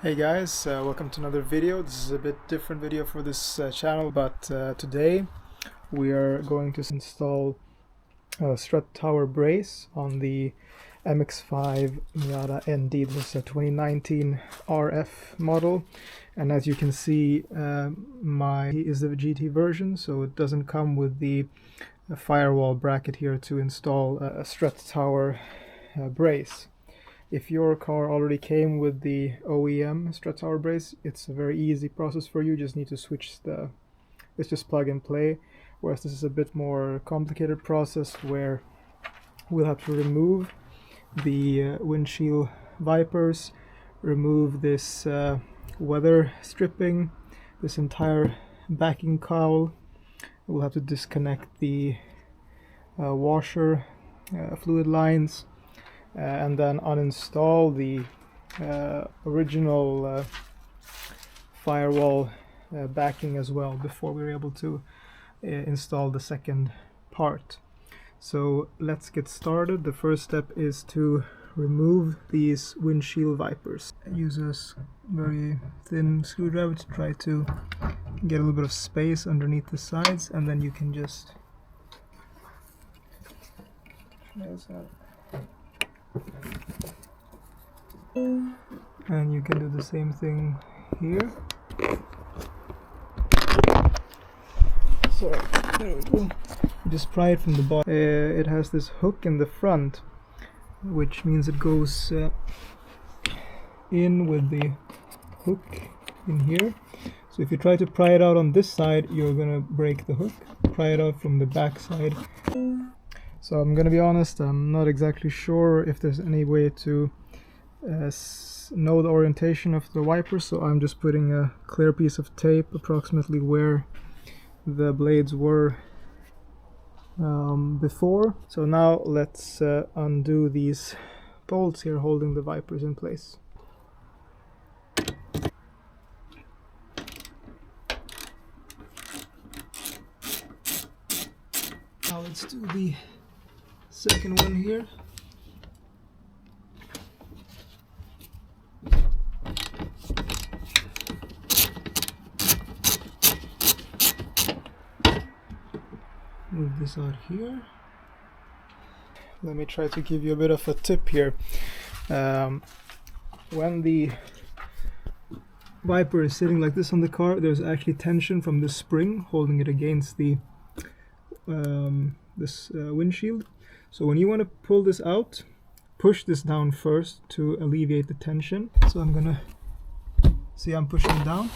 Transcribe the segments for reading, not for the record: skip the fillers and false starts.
Hey guys, welcome to another video. This is a bit different video for this channel, but today we are going to install a strut tower brace on the MX5 Miata ND. This is a 2019 RF model, and as you can see, my is the GT version, so it doesn't come with the firewall bracket here to install a strut tower brace. If your car already came with the OEM strut tower brace, it's a very easy process for you. You just need to switch it's just plug and play. Whereas this is a bit more complicated process where we'll have to remove the windshield wipers, remove this weather stripping, this entire backing cowl. We'll have to disconnect the washer fluid lines, and then uninstall the original firewall backing as well before we're able to install the second part. So let's get started. The first step is to remove these windshield wipers. Use a very thin screwdriver to try to get a little bit of space underneath the sides, and then you can just and you can do the same thing here. So there we go. Just pry it from the bottom. It has this hook in the front, which means it goes in with the hook in here. So if you try to pry it out on this side, you're gonna break the hook. Pry it out from the back side. So I'm gonna be honest, I'm not exactly sure if there's any way to know the orientation of the wipers, so I'm just putting a clear piece of tape approximately where the blades were before. So now let's undo these bolts here holding the wipers in place. Now let's do the second one here. Move this out here. Let me try to give you a bit of a tip here. When the wiper is sitting like this on the car, there's actually tension from the spring holding it against the windshield. So when you want to pull this out, push this down first to alleviate the tension. So I'm gonna see, I'm pushing down.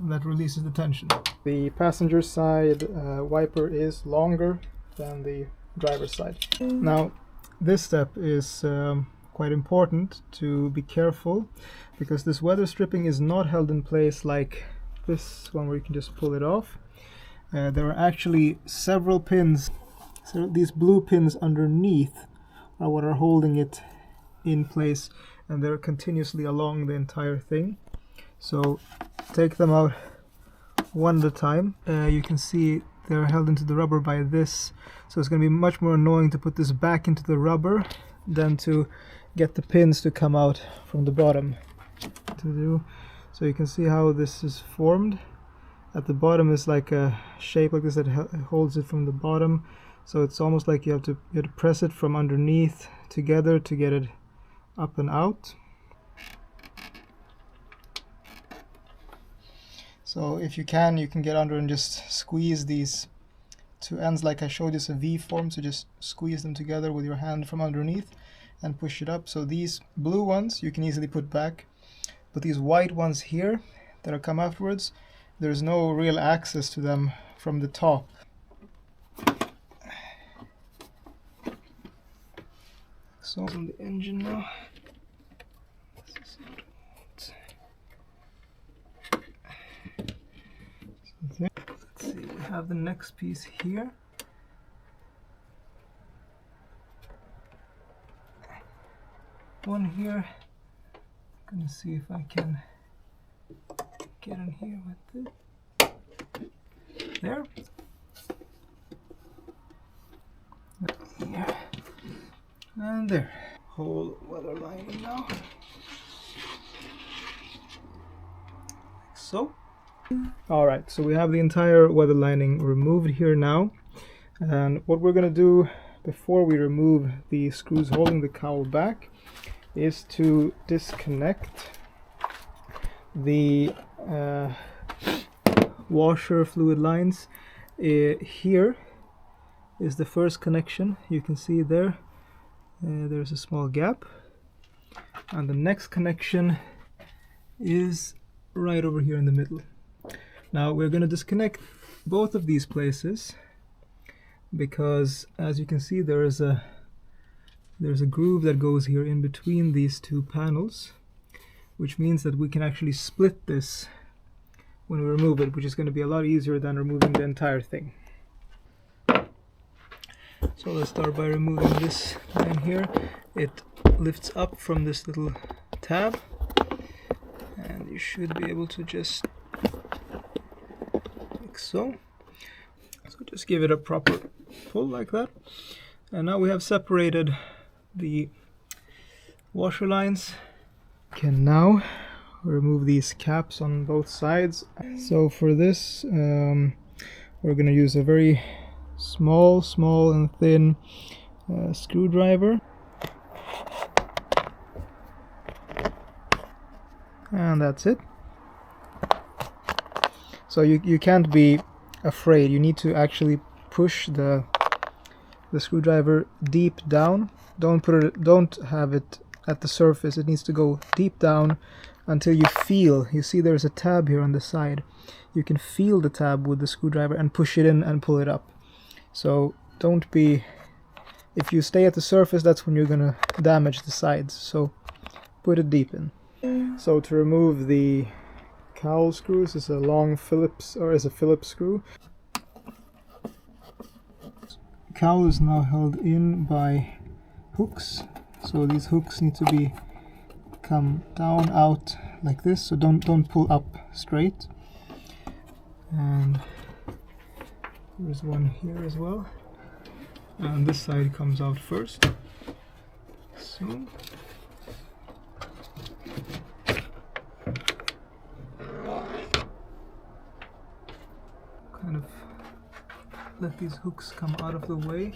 That releases the tension. The passenger side wiper is longer than the driver's side. Now this step is quite important to be careful, because this weather stripping is not held in place like this one where you can just pull it off. There are actually several pins. So these blue pins underneath are what are holding it in place, and they're continuously along the entire thing. So take them out one at a time. You can see they're held into the rubber by this, so it's going to be much more annoying to put this back into the rubber than to get the pins to come out from the bottom. So you can see how this is formed. At the bottom is like a shape like this that holds it from the bottom, so it's almost like you have to press it from underneath together to get it up and out. So if you can get under and just squeeze these two ends like I showed you. It's a V form, so just squeeze them together with your hand from underneath and push it up. So these blue ones you can easily put back, but these white ones here that will come afterwards, there's no real access to them from the top. So on the engine now. Let's see, we have the next piece here. One here. I'm gonna see if I can get in here with it. There. Here. And there. whole weather lining now. Like so. Alright, so we have the entire weather lining removed here now. And what we're going to do before we remove the screws holding the cowl back is to disconnect the washer fluid lines. Here is the first connection. You can see there, there's a small gap, and the next connection is right over here in the middle. Now we're going to disconnect both of these places because, as you can see, there's a groove that goes here in between these two panels, which means that we can actually split this when we remove it, which is going to be a lot easier than removing the entire thing. So let's start by removing this line here. It lifts up from this little tab, and you should be able to just like so. So just give it a proper pull like that. And now we have separated the washer lines. Can now remove these caps on both sides. So for this, we're going to use a very small and thin screwdriver. And that's it. So you can't be afraid. You need to actually push the screwdriver deep down. Don't have it at the surface. It needs to go deep down until you see there's a tab here on the side. You can feel the tab with the screwdriver and push it in and pull it up. So if you stay at the surface, that's when you're gonna damage the sides. So put it deep in. So to remove the cowl screws is a long Phillips screw. Cowl is now held in by hooks. So these hooks need to come down out like this. So don't pull up straight. And there's one here as well. And this side comes out first. So kind of let these hooks come out of the way.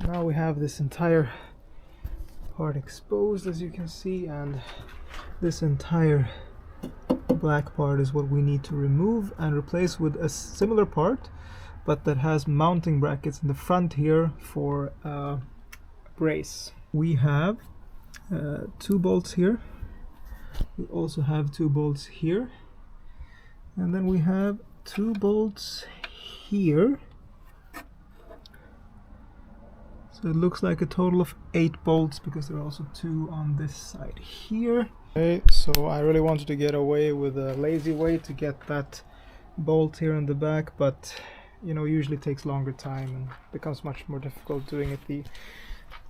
Now we have this entire part exposed, as you can see, and this entire black part is what we need to remove and replace with a similar part, but that has mounting brackets in the front here for brace. We have 2 bolts here. We also have 2 bolts here, and then we have 2 bolts here. So it looks like a total of 8 bolts because there are also 2 on this side here. Okay, so I really wanted to get away with a lazy way to get that bolt here in the back, but you know, usually takes longer time and becomes much more difficult doing it the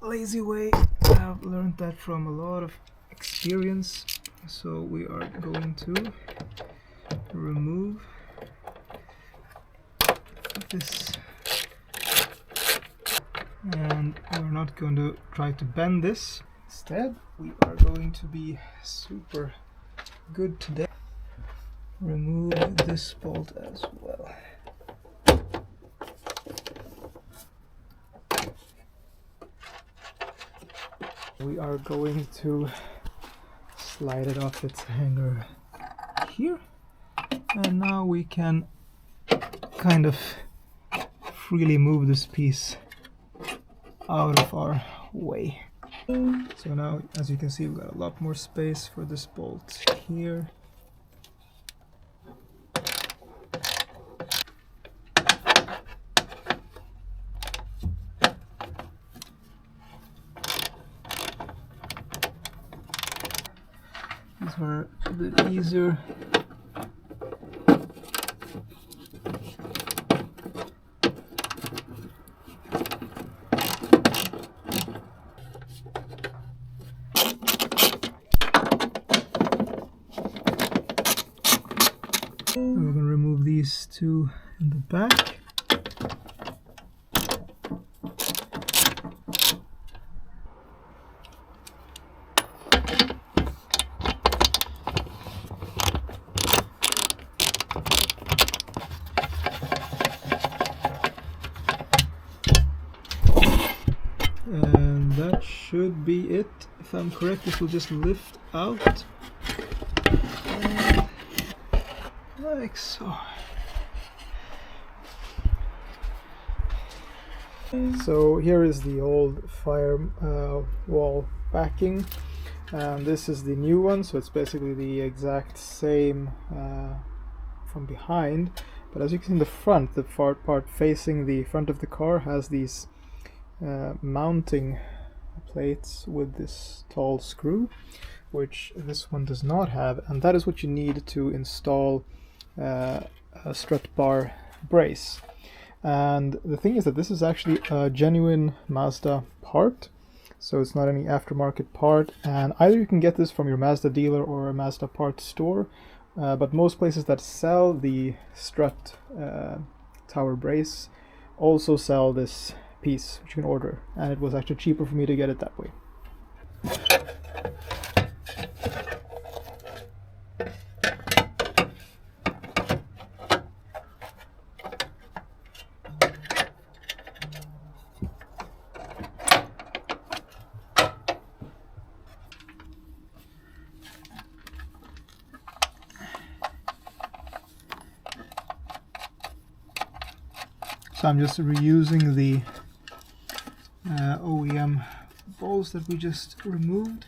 lazy way. I've learned that from a lot of experience. So we are going to remove this. And we're not going to try to bend this. Instead, we are going to be super good today. Remove this bolt as well. We are going to slide it off its hanger here. And now we can kind of freely move this piece out of our way. So now, as you can see, we've got a lot more space for this bolt here. These were a bit easier And we're going to remove these two in the back. And that should be it. If I'm correct, this will just lift out. Like so. So here is the old firewall backing, and this is the new one, so it's basically the exact same from behind. But as you can see in the front, the part facing the front of the car has these mounting plates with this tall screw, which this one does not have, and that is what you need to install a strut bar brace. And the thing is that this is actually a genuine Mazda part, so it's not any aftermarket part, and either you can get this from your Mazda dealer or a Mazda parts store, but most places that sell the strut tower brace also sell this piece, which you can order, and it was actually cheaper for me to get it that way. So I'm just reusing the OEM bolts that we just removed.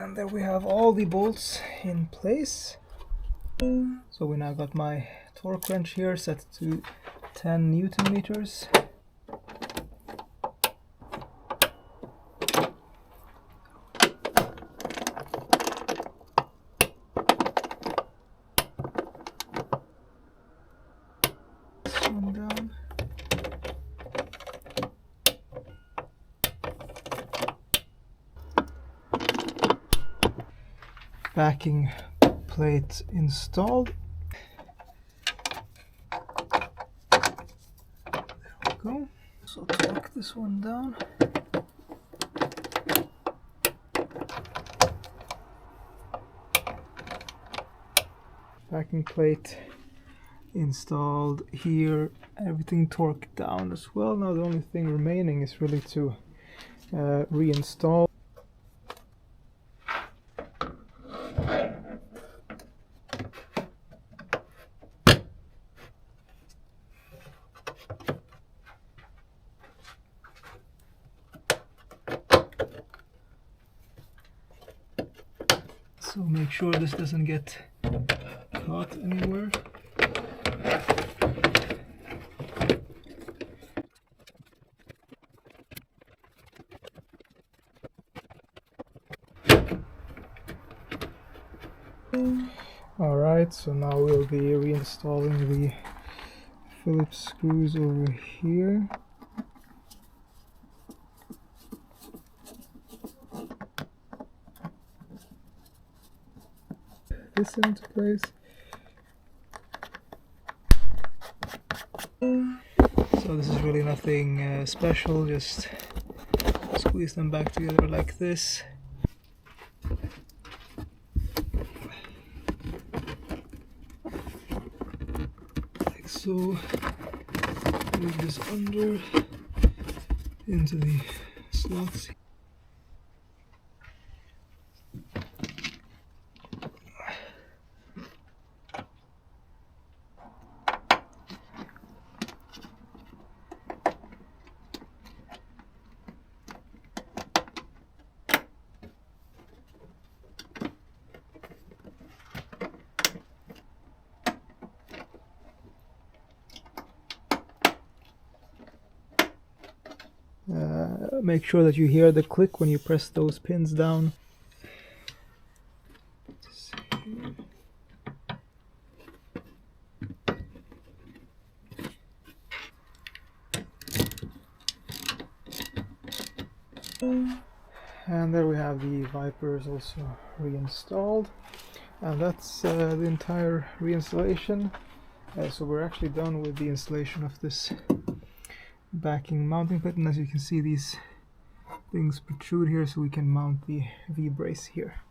And there we have all the bolts in place. So we now got my torque wrench here set to 10 Newton meters. This one down. Backing plate installed. There we go. So torque this one down. Backing plate installed here. Everything torqued down as well. Now the only thing remaining is really to reinstall. So make sure this doesn't get caught anywhere. Alright, so now we'll be reinstalling the Phillips screws over here. This into place. So this is really nothing special, just squeeze them back together like this. Like so. Move this under into the slots. make sure that you hear the click when you press those pins down. And there we have the wipers also reinstalled, and that's the entire reinstallation. So we're actually done with the installation of this backing mounting plate, and as you can see, these things protrude here, so we can mount the V-brace here.